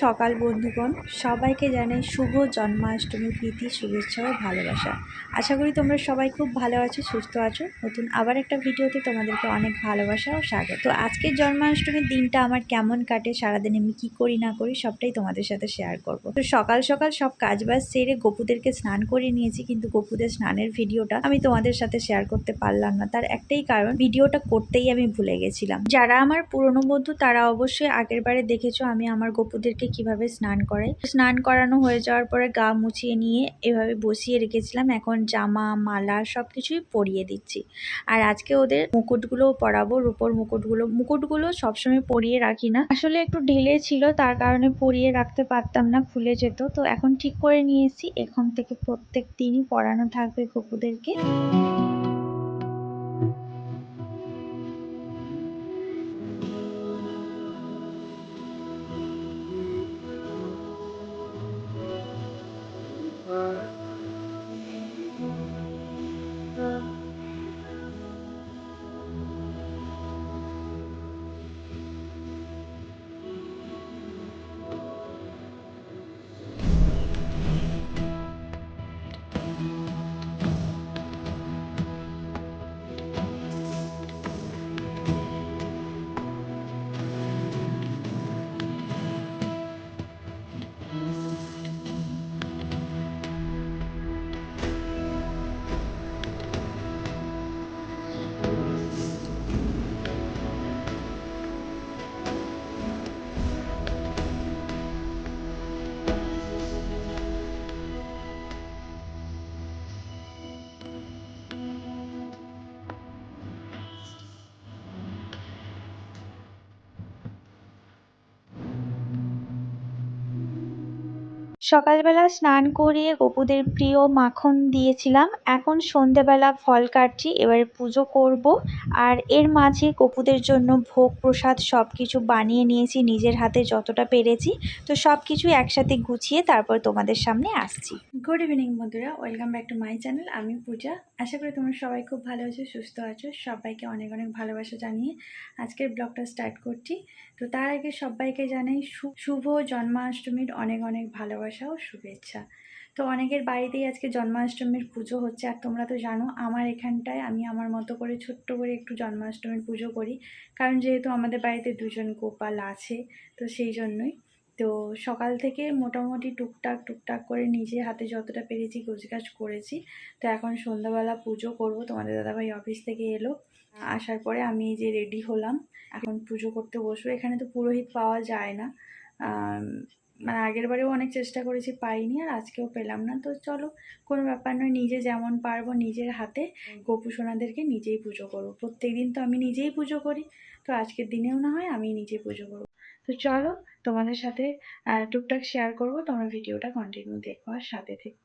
সকাল বন্ধুগণ, সবাইকে জানাই শুভ জন্মাষ্টমী প্রীতি শুভেচ্ছা ও ভালোবাসা। আশা করি তোমরা সবাই খুব ভালো আছো, সুস্থ আছো। নতুন আবার একটা ভিডিওতে তোমাদেরকে অনেক ভালোবাসা ও স্বাগত। তো আজকের জন্মাষ্টমীর দিনটা আমার কেমন কাটে, সারাদিন আমি কি করি না করি সবটাই তোমাদের সাথে শেয়ার করব। তো সকাল সকাল সব কাজবাজ সেরে গপুদেরকে স্নান করে নিয়েছি, কিন্তু গপুদের স্নানের ভিডিওটা আমি তোমাদের সাথে শেয়ার করতে পারলাম না। তার একটাই কারণ, ভিডিওটা করতেই আমি ভুলে গেছিলাম। যারা আমার পুরনো বন্ধু তারা অবশ্যই আগের বারে দেখেছো আমি আমার গপুদেরকে কিভাবে স্নান করাই। স্নান করানো হয়ে যাওয়ার পরে গা মুছিয়ে নিয়ে এভাবে বসিয়ে রেখেছিলাম। এখন জামা মালা সবকিছুই পরিয়ে দিচ্ছি। আর আজকে ওদের মুকুটগুলোও পরাবো, রূপোর মুকুটগুলো সবসময় পরিয়ে রাখি না, আসলে একটু ঢিলে ছিল তার কারণে পরিয়ে রাখতে পারতাম না, খুলে যেত। তো এখন ঠিক করে নিয়েছি, এখন থেকে প্রত্যেক দিনই পরানো থাকবে গপুদেরকে। সকালবেলা স্নান করিয়ে গপুদের প্রিয় মাখন দিয়েছিলাম। এখন সন্ধেবেলা ফল কাটছি, এবারে পুজো করব। আর এর মাঝে গপুদের জন্য ভোগ প্রসাদ সবকিছু বানিয়ে নিয়েছি নিজের হাতে যতটা পেরেছি। তো সবকিছু একসাথে গুছিয়ে তারপর তোমাদের সামনে আসছি। গুড ইভিনিং বন্ধুরা, welcome back to my channel. আমি পূজা। আশা করি তোমরা সবাই খুব ভালো আছো, সুস্থ আছো। সবাইকে অনেক অনেক ভালোবাসা জানিয়ে আজকের ব্লগটা স্টার্ট করছি। তো তার আগে সবাইকে জানাই শুভ জন্মাষ্টমীর অনেক অনেক ভালোবাসা ও শুভেচ্ছা। তো অনেকের বাড়িতেই আজকে জন্মাষ্টমীর পুজো হচ্ছে। আর তোমরা তো জানো আমার এখানটায় আমি আমার মতো করে ছোট্ট করে একটু জন্মাষ্টমীর পুজো করি, কারণ যেহেতু আমাদের বাড়িতে দুজন গোপাল আছে, তো সেই জন্যই। তো সকাল থেকে মোটামুটি টুকটাক টুকটাক করে নিজে হাতে যতটা পেরেছি গোছগাছ করেছি। তো এখন সন্ধ্যাবেলা পুজো করব। তোমাদের দাদাভাই অফিস থেকে এলো, আসার পরে আমি এই যে রেডি হলাম, এখন পুজো করতে বসবো। এখানে তো পুরোহিত পাওয়া যায় না, মানে আগের বারেও অনেক চেষ্টা করেছি পাইনি, আর আজকেও পেলাম না। তো চলো, কোনো ব্যাপার নয়, নিজে যেমন পারবো নিজের হাতে গোপু সোনাদেরকে নিজেই পুজো করবো। প্রত্যেকদিন তো আমি নিজেই পুজো করি, তো আজকের দিনেও না হয় আমি নিজে পুজো করবো। তো চলো, তোমাদের সাথে টুকটাক শেয়ার করবো, তোমরা ভিডিওটা কন্টিনিউ দেখো আর সাথে থেকে।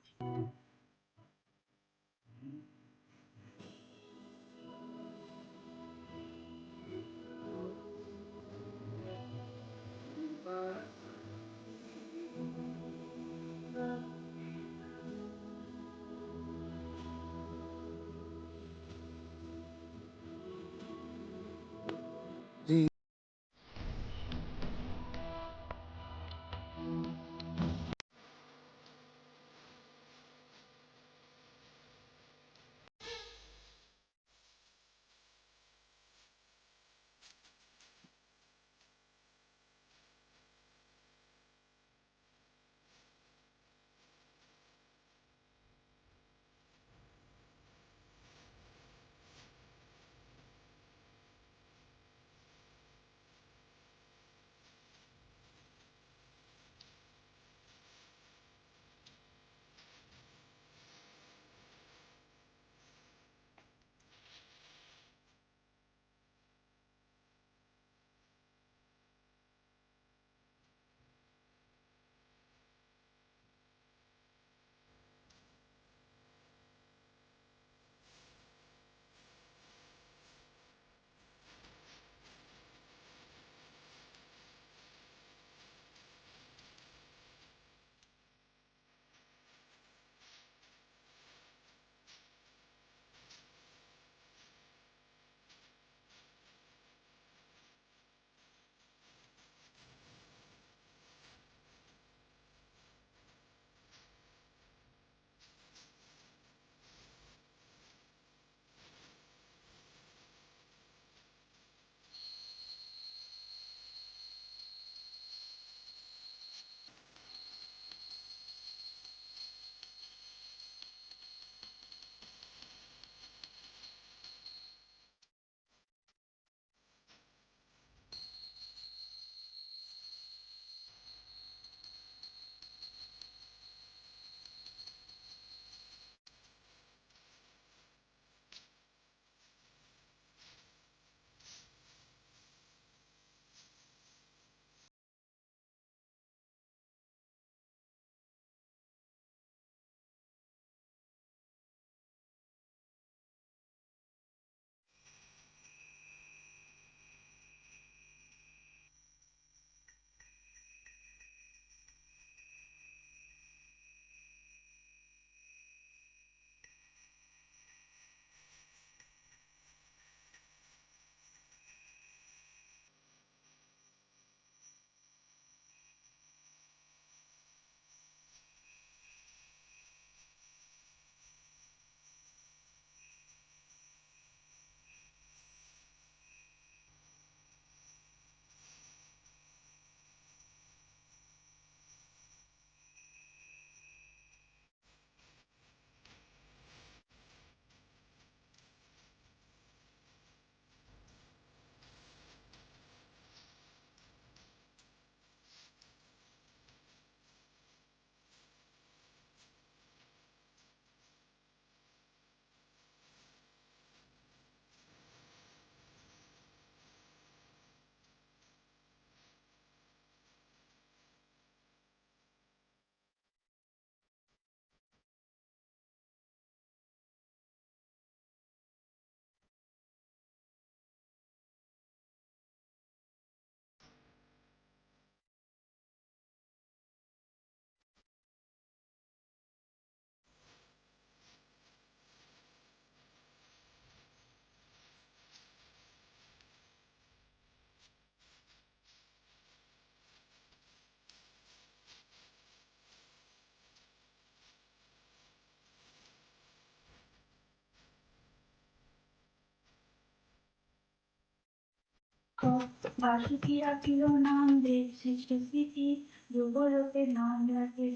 বাসুকি রাখিল নাম দেশ সৃষ্টি স্মৃতি, যুগলোকে নাম রাখে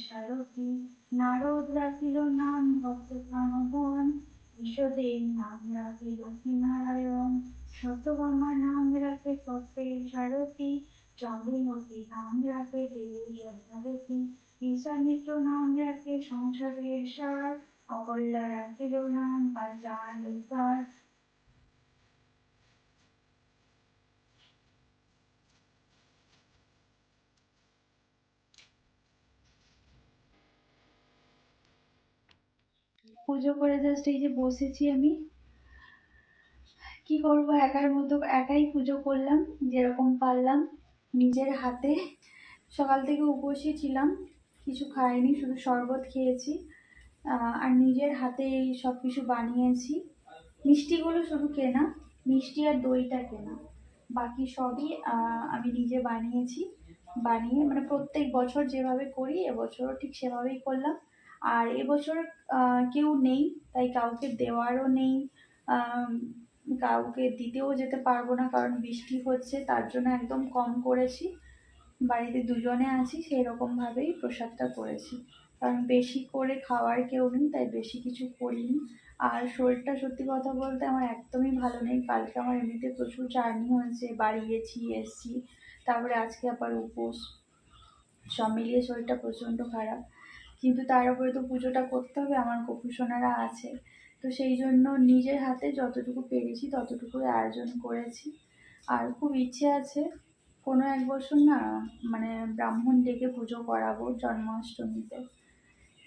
সারথি। নারদ রাখিল নাম ভক্ত প্রাণবন, ঈশ্বরের নাম রাখে লক্ষ্মীনারায়ণ। সত্যভামা নাম রাখে সত্যের সারথি, চন্দ্রমতি নাম রাখে দেবী অদ্যাবতী। ঈশানিত্র নাম রাখে সংসারের সার, অকল্যা রাখিল নাম পাঁচাল উদ্ধার। পুজো করে জাস্ট এই যে বসেছি আমি, কি করব, একার মতো একাই পুজো করলাম যেরকম পারলাম নিজের হাতে। সকাল থেকে উপোসই ছিলাম, কিছু খাইনি, শুধু শরবত খেয়েছি আর নিজের হাতে এই সব কিছু বানিয়েছি। মিষ্টিগুলো শুধু কেনা, মিষ্টি আর দইটা কেনা, বাকি সবই আমি নিজে বানিয়েছি। বানিয়ে মানে প্রত্যেক বছর যেভাবে করি এবছরও ঠিক সেভাবেই করলাম। আর এবছর কেউ নেই, তাই কাউকে দেওয়ারও নেই, কাউকে দিতেও যেতে পারবো না কারণ বৃষ্টি হচ্ছে, তার জন্য একদম কম করেছি। বাড়িতে দুজনে আছি, সেই রকমভাবেই প্রসাদটা করেছি, কারণ বেশি করে খাওয়ার কেউ নেই, তাই বেশি কিছু করিনি। আর শরীরটা সত্যি কথা বলতে আমার একদমই ভালো নেই। কালকে আমার এমনিতে প্রচুর জার্নি হয়েছে, বাড়ি গেছি এসছি, তারপরে আজকে আবার উপোস, সব মিলিয়ে শরীরটা প্রচণ্ড খারাপ। কিন্তু তার উপরে তো পুজোটা করতে হবে, আমার গোপুসোনারা আছে, তো সেই জন্য নিজের হাতে যতটুকু পেরেছি ততটুকুই আয়োজন করেছি। আর খুব ইচ্ছে আছে কোনো এক বছর না, মানে ব্রাহ্মণ ডেকে পুজো করাবো জন্মাষ্টমীতে।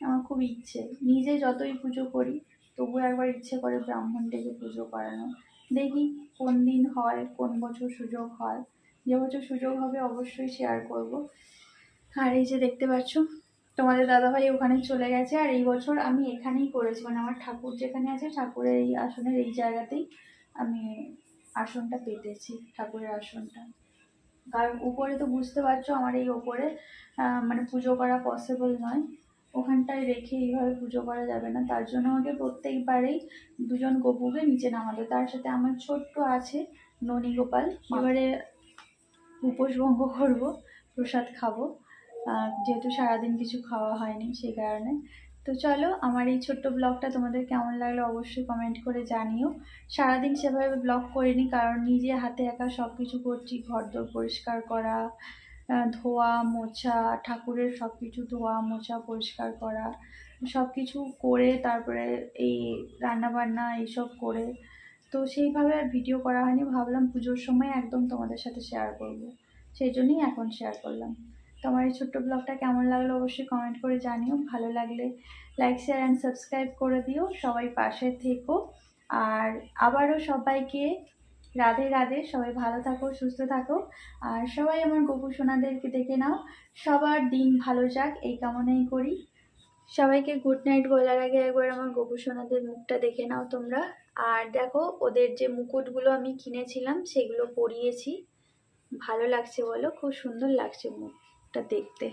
আমার খুব ইচ্ছে, নিজে যতই পুজো করি তবু একবার ইচ্ছে করে ব্রাহ্মণ ডেকে পুজো করানো। দেখি কোন দিন হয়, কোন বছর সুযোগ হয়। যে বছর সুযোগ হবে অবশ্যই শেয়ার করব। আর এই যে দেখতে পাচ্ছ তোমাদের দাদাভাই ওখানে চলে গেছে, আর এই বছর আমি এখানেই করেছি, মানে আমার ঠাকুর যেখানে আছে ঠাকুরের এই আসনের এই জায়গাতেই আমি আসনটা পেতেছি, ঠাকুরের আসনটা। কারণ উপরে তো বুঝতে পারছো আমার এই ওপরে মানে পুজো করা পসিবল নয়, ওখানটায় রেখে এইভাবে পুজো করা যাবে না, তার জন্য আমাকে প্রত্যেকবারেই দুজন গোপুকে নিচে নামাতো, তার সাথে আমার ছোট্ট আছে ননী গোপাল। এবারে উপোস ভঙ্গ করবো, প্রসাদ খাবো, যেহেতু সারাদিন কিছু খাওয়া হয়নি সেই কারণে। তো চলো, আমার এই ছোট্ট ব্লগটা তোমাদের কেমন লাগলো অবশ্যই কমেন্ট করে জানিও। সারাদিন সেভাবে ব্লগ করিনি কারণ নিজে হাতে একা সব কিছু করছি, ঘরদোর পরিষ্কার করা, ধোয়া মোছা, ঠাকুরের সব কিছু ধোয়া মোছা পরিষ্কার করা, সব কিছু করে তারপরে এই রান্নাবান্না এইসব করে, তো সেইভাবে আর ভিডিও করা হয়নি। ভাবলাম পুজোর সময় একদম তোমাদের সাথে শেয়ার করব, সেই জন্যই এখন শেয়ার করলাম। তোমার এই ছোট্ট ব্লগটা কেমন লাগলো অবশ্যই কমেন্ট করে জানিও, ভালো লাগলে লাইক শেয়ার অ্যান্ড সাবস্ক্রাইব করে দিও, সবাই পাশে থেকো। আর আবারও সবাইকে রাধে রাধে, সবাই ভালো থাকো সুস্থ থাকো, আর সবাই আমার গোপু সোনাদেরকে দেখে নাও, সবার দিন ভালো যাক এই কামনাই করি। সবাইকে গুড নাইট বলার আগে একবার আমার গোপু সোনাদের মুখটা দেখে নাও তোমরা। আর দেখো ওদের যে মুকুটগুলো আমি কিনেছিলাম সেগুলো পরিয়েছি, ভালো লাগছে বলো, খুব সুন্দর লাগছে মুখটা দেখতে।